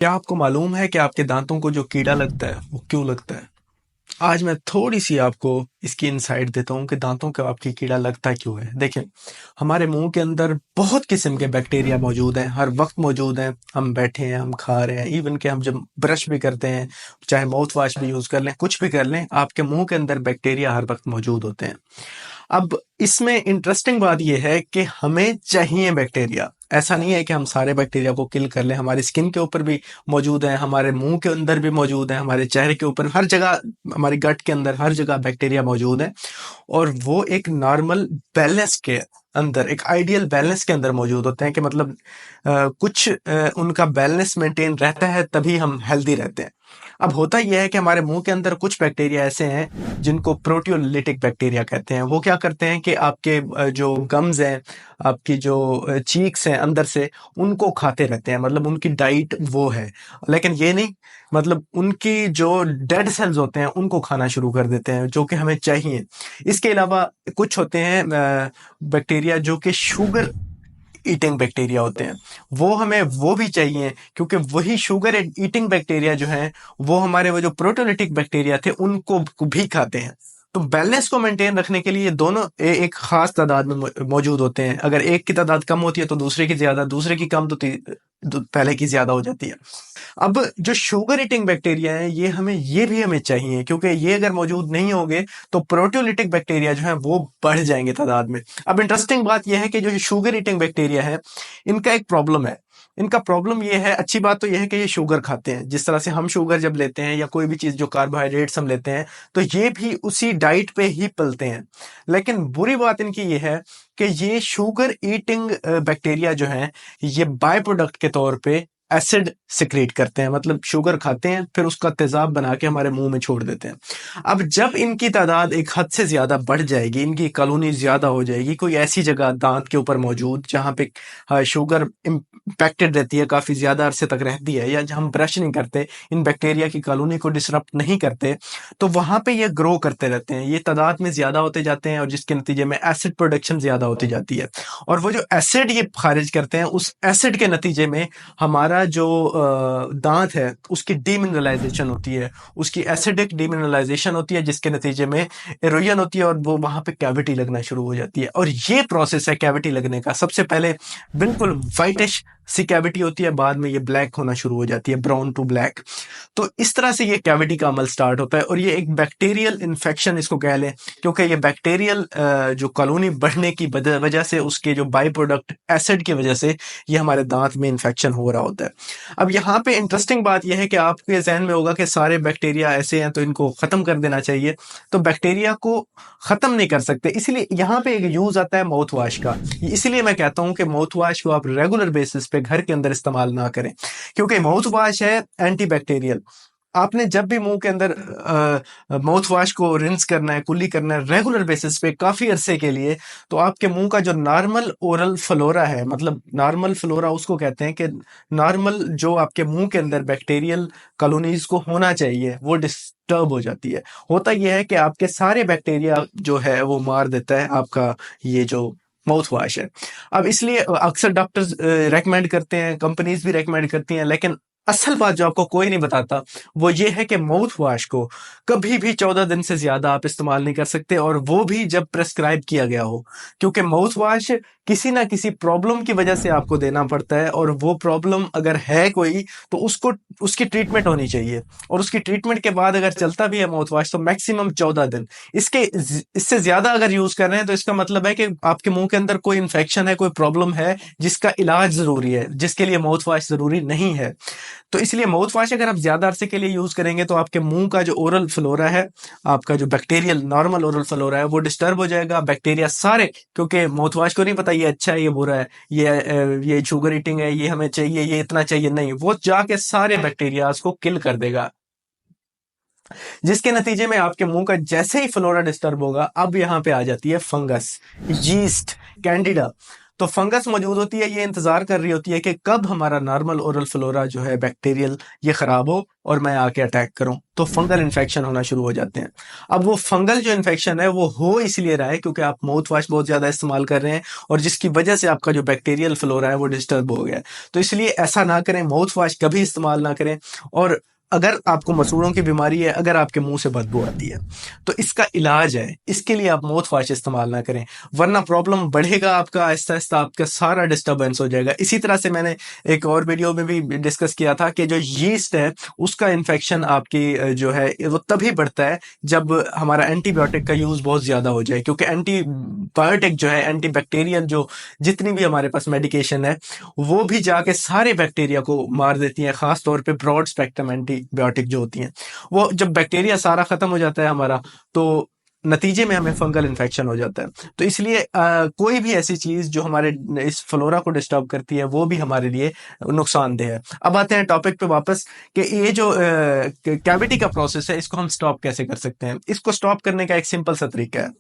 क्या आपको मालूम है कि आपके दांतों को जो कीड़ा लगता है वो क्यों लगता है? आज मैं थोड़ी सी आपको इसकी इनसाइट देता हूँ कि दांतों को आपकी कीड़ा लगता क्यों है। देखिए, हमारे मुंह के अंदर बहुत किस्म के बैक्टीरिया मौजूद हैं, हर वक्त मौजूद हैं। हम बैठे हैं, हम खा रहे हैं, इवन कि हम जब ब्रश भी करते हैं, चाहे माउथ वॉश भी यूज कर लें, कुछ भी कर लें, आपके मुंह के अंदर बैक्टीरिया हर वक्त मौजूद होते हैं। अब इसमें इंटरेस्टिंग बात यह है कि हमें चाहिए बैक्टीरिया। ऐसा नहीं है कि हम सारे बैक्टीरिया को किल कर लें। हमारी स्किन के ऊपर भी मौजूद है, हमारे मुंह के अंदर भी मौजूद है, हमारे चेहरे के ऊपर, हर जगह, हमारी गट के अंदर हर जगह बैक्टीरिया मौजूद है। और वो एक नॉर्मल बैलेंस के अंदर, एक आइडियल बैलेंस के अंदर मौजूद होते हैं कि मतलब उनका बैलेंस मेंटेन रहता है, तभी हम हेल्दी रहते हैं। अब होता यह है कि हमारे मुंह के अंदर कुछ बैक्टीरिया ऐसे हैं जिनको प्रोटियोलिटिक बैक्टीरिया कहते हैं। वो क्या करते हैं कि आपके जो गम्स हैं, आपकी जो चीक्स हैं अंदर से, उनको खाते रहते हैं। मतलब उनकी डाइट वो है। लेकिन ये नहीं, मतलब उनकी जो डेड सेल्स होते हैं उनको खाना शुरू कर देते हैं, जो कि हमें चाहिए। इसके अलावा कुछ होते हैं बैक्टीरिया जो कि शुगर ईटिंग बैक्टीरिया होते हैं। वो हमें वो भी चाहिए, क्योंकि वही शुगर ईटिंग बैक्टीरिया जो हैं वो हमारे वो जो प्रोटोलिटिक बैक्टीरिया थे उनको भी खाते हैं। तो बैलेंस को मेंटेन रखने के लिए ये दोनों एक खास तादाद में मौजूद होते हैं। अगर एक की तादाद कम होती है तो दूसरे की ज्यादा, दूसरे की कम तो पहले की ज्यादा हो जाती है। अब जो शुगर ईटिंग बैक्टीरिया है ये भी हमें चाहिए, क्योंकि ये अगर मौजूद नहीं होंगे तो प्रोटियोलिटिक बैक्टीरिया जो है वो बढ़ जाएंगे तादाद में। अब इंटरेस्टिंग बात यह है कि जो शुगर ईटिंग बैक्टीरिया है, इनका एक प्रॉब्लम है। इनका प्रॉब्लम ये है, अच्छी बात तो यह है कि ये शुगर खाते हैं। जिस तरह से हम शुगर जब लेते हैं या कोई भी चीज जो कार्बोहाइड्रेट्स हम लेते हैं, तो ये भी उसी डाइट पे ही पलते हैं। लेकिन बुरी बात इनकी ये है कि ये शुगर ईटिंग बैक्टीरिया जो है, ये बाय प्रोडक्ट के तौर पे एसिड सिक्रीट करते हैं। मतलब शुगर खाते हैं, फिर उसका तेजाब बना के हमारे मुंह में छोड़ देते हैं। अब जब इनकी तादाद एक हद से ज्यादा बढ़ जाएगी, इनकी कॉलोनी ज्यादा हो जाएगी, कोई ऐसी जगह दांत के ऊपर मौजूद जहां पे शुगर इम्पैक्टेड रहती है, काफी ज्यादा अरसे तक रहती है, या जहां हम ब्रश नहीं करते, इन बैक्टीरिया की कॉलोनी को डिसरप्ट नहीं करते, तो वहां पे ये ग्रो करते रहते हैं, ये तादाद में ज्यादा होते जाते हैं, और जिसके नतीजे में एसिड प्रोडक्शन ज्यादा होती जाती है। और वो जो एसिड ये खारिज करते हैं, उस एसिड के नतीजे में हमारा जो दांत है उसकी डीमिनरलाइजेशन होती है, उसकी एसिडिक डीमिनरलाइजेशन होती है, जिसके नतीजे में इरोजन होती है और वो वहां पे कैविटी लगना शुरू हो जाती है। और ये प्रोसेस है कैविटी लगने का, सबसे पहले बिल्कुल व्हाइटिश सी कैविटी होती है, बाद में ये ब्लैक होना शुरू हो जाती है, ब्राउन टू ब्लैक। तो इस तरह से ये कैविटी का अमल स्टार्ट होता है, और ये एक बैक्टीरियल इन्फेक्शन इसको कह लें, क्योंकि ये बैक्टीरियल जो कॉलोनी बढ़ने की वजह से, उसके जो बाई प्रोडक्ट एसिड की वजह से ये हमारे दांत में इन्फेक्शन हो रहा होता है। अब यहाँ पे इंटरेस्टिंग बात यह है कि आपके जहन में होगा कि सारे बैक्टीरिया ऐसे हैं तो इनको खत्म कर देना चाहिए। तो बैक्टीरिया को खत्म नहीं कर सकते, इसलिए यहाँ पे एक यूज आता है माउथ वॉश का। इसलिए मैं कहता हूँ कि माउथ वॉश को आप रेगुलर बेसिस पे घर के अंदर इस्तेमाल ना करें, क्योंकि माउथ वॉश है एंटीबैक्टीरियल। आपने जब भी मुंह के अंदर माउथ वॉश को रिंस करना है, कुल्ली करना है रेगुलर बेसिस पे काफी अरसे के लिए, तो आपके मुंह का जो नॉर्मल ओरल फ्लोरा है, मतलब नॉर्मल फ्लोरा उसको कहते हैं कि नॉर्मल जो आपके मुंह के अंदर बैक्टीरियल कॉलोनीज को होना चाहिए, वो डिस्टर्ब हो जाती है। होता यह है कि आपके सारे बैक्टीरिया जो है वो मार देता है आपका ये जो माउथ वॉश है। अब इसलिए अक्सर डॉक्टर्स रेकमेंड करते हैं, कंपनीज भी रेकमेंड करती हैं, लेकिन असल बात जो आपको कोई नहीं बताता वो ये है कि माउथ वॉश को कभी भी 14 दिन से ज्यादा आप इस्तेमाल नहीं कर सकते, और वो भी जब प्रेस्क्राइब किया गया हो। क्योंकि माउथ वॉश किसी ना किसी प्रॉब्लम की वजह से आपको देना पड़ता है, और वो प्रॉब्लम अगर है कोई, तो उसको उसकी ट्रीटमेंट होनी चाहिए। और उसकी ट्रीटमेंट के बाद अगर चलता भी है माउथ वॉश, तो मैक्सिमम 14 दिन। इससे ज्यादा अगर यूज कर रहे हैं तो इसका मतलब है कि आपके मुंह के अंदर कोई इन्फेक्शन है, कोई प्रॉब्लम है जिसका इलाज जरूरी है, जिसके लिए माउथ वॉश जरूरी नहीं है। तो इसलिए माउथ वॉश अगर आप ज्यादा अरसे के लिए यूज करेंगे तो आपके मुंह का जो ओरल फ्लोरा है, आपका जो बैक्टीरियल नॉर्मल ओरल फ्लोरा है, वो डिस्टर्ब हो जाएगा। बैक्टीरिया सारे, क्योंकि माउथ वॉश को नहीं पता ये अच्छा है ये बुरा है, ये शुगर ईटिंग है, ये हमें चाहिए, ये इतना चाहिए, नहीं, वो जाके सारे बैक्टीरियाज को किल कर देगा। जिसके नतीजे में आपके मुंह का जैसे ही फ्लोरा डिस्टर्ब होगा, अब यहां पे आ जाती है फंगस, यीस्ट, कैंडिडा। तो फंगस मौजूद होती है, ये इंतजार कर रही होती है कि कब हमारा नॉर्मल ओरल फ्लोरा जो है बैक्टीरियल ये खराब हो और मैं आके अटैक करूं, तो फंगल इन्फेक्शन होना शुरू हो जाते हैं। अब वो फंगल जो इन्फेक्शन है वो हो इसलिए रहा है क्योंकि आप माउथ वॉश बहुत ज्यादा इस्तेमाल कर रहे हैं और जिसकी वजह से आपका जो बैक्टीरियल फ्लोरा है वो डिस्टर्ब हो गया है। तो इसलिए ऐसा ना करें, माउथ वॉश कभी इस्तेमाल ना करें। और अगर आपको मसूड़ों की बीमारी है, अगर आपके मुंह से बदबू आती है, तो इसका इलाज है, इसके लिए आप माउथ वॉश इस्तेमाल ना करें, वरना प्रॉब्लम बढ़ेगा आपका, आहिस्ता आहिस्ता आपका सारा डिस्टर्बेंस हो जाएगा। इसी तरह से मैंने एक और वीडियो में भी डिस्कस किया था कि जो यीस्ट है उसका इन्फेक्शन आपकी जो है वो तभी बढ़ता है जब हमारा एंटीबायोटिक का यूज बहुत ज्यादा हो जाए, क्योंकि एंटीबायोटिक जो है, एंटीबैक्टीरियल जो जितनी भी हमारे पास मेडिकेशन है वो भी जाके सारे बैक्टीरिया को मार देती हैं, खास तौर पे ब्रॉड स्पेक्ट्रम एंटीबायोटिक जो होती हैं। वो जब बैक्टीरिया सारा खत्म हो जाता है हमारा, तो नतीजे में हमें फंगल इन्फेक्शन हो जाता है। तो इसलिए कोई भी ऐसी चीज जो हमारे इस फ्लोरा को डिस्टर्ब करती है वो भी हमारे लिए नुकसानदेह है। अब आते हैं टॉपिक पे वापस कि ये जो कैविटी का प्रोसेस है इसको हम स्टॉप कैसे कर सकते हैं। इसको स्टॉप करने का एक सिंपल सा तरीका है,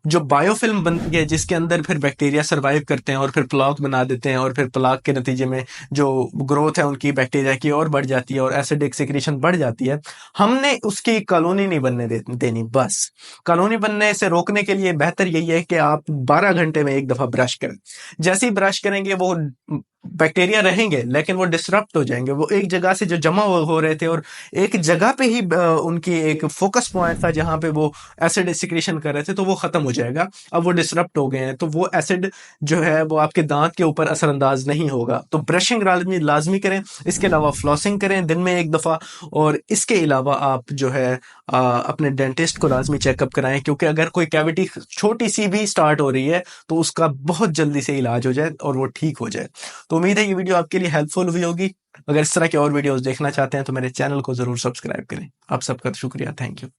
जो बायोफिल्म बनती है जिसके अंदर फिर बैक्टीरिया सर्वाइव करते हैं और फिर प्लाक बना देते हैं, और फिर प्लाक के नतीजे में जो ग्रोथ है उनकी बैक्टीरिया की और बढ़ जाती है और एसिडिक सिक्रीशन बढ़ जाती है। हमने उसकी कॉलोनी नहीं बनने देनी, बस कॉलोनी बनने से रोकने के लिए बेहतर यही है कि आप 12 घंटे में एक दफा ब्रश करें। जैसे ही ब्रश करेंगे वो बैक्टीरिया रहेंगे लेकिन वो डिसरप्ट हो जाएंगे, वो एक जगह से जो जमा हो रहे थे और एक जगह पे ही उनकी एक फोकस पॉइंट था जहां पे वो एसिड सिक्रीशन कर रहे थे, तो वो खत्म हो जाएगा। अब वो डिसरप्ट हो गए हैं तो वो एसिड जो है वो आपके दांत के ऊपर असरअंदाज नहीं होगा। तो ब्रशिंग लाजमी करें, इसके अलावा फ्लॉसिंग करें दिन में एक दफा, और इसके अलावा आप जो है अपने डेंटिस्ट को लाजमी चेकअप कराएं, क्योंकि अगर कोई कैविटी छोटी सी भी स्टार्ट हो रही है तो उसका बहुत जल्दी से इलाज हो जाए और वो ठीक हो जाए। तो उम्मीद है ये वीडियो आपके लिए हेल्पफुल हुई होगी। अगर इस तरह के और वीडियोस देखना चाहते हैं तो मेरे चैनल को जरूर सब्सक्राइब करें। आप सबका शुक्रिया, थैंक यू।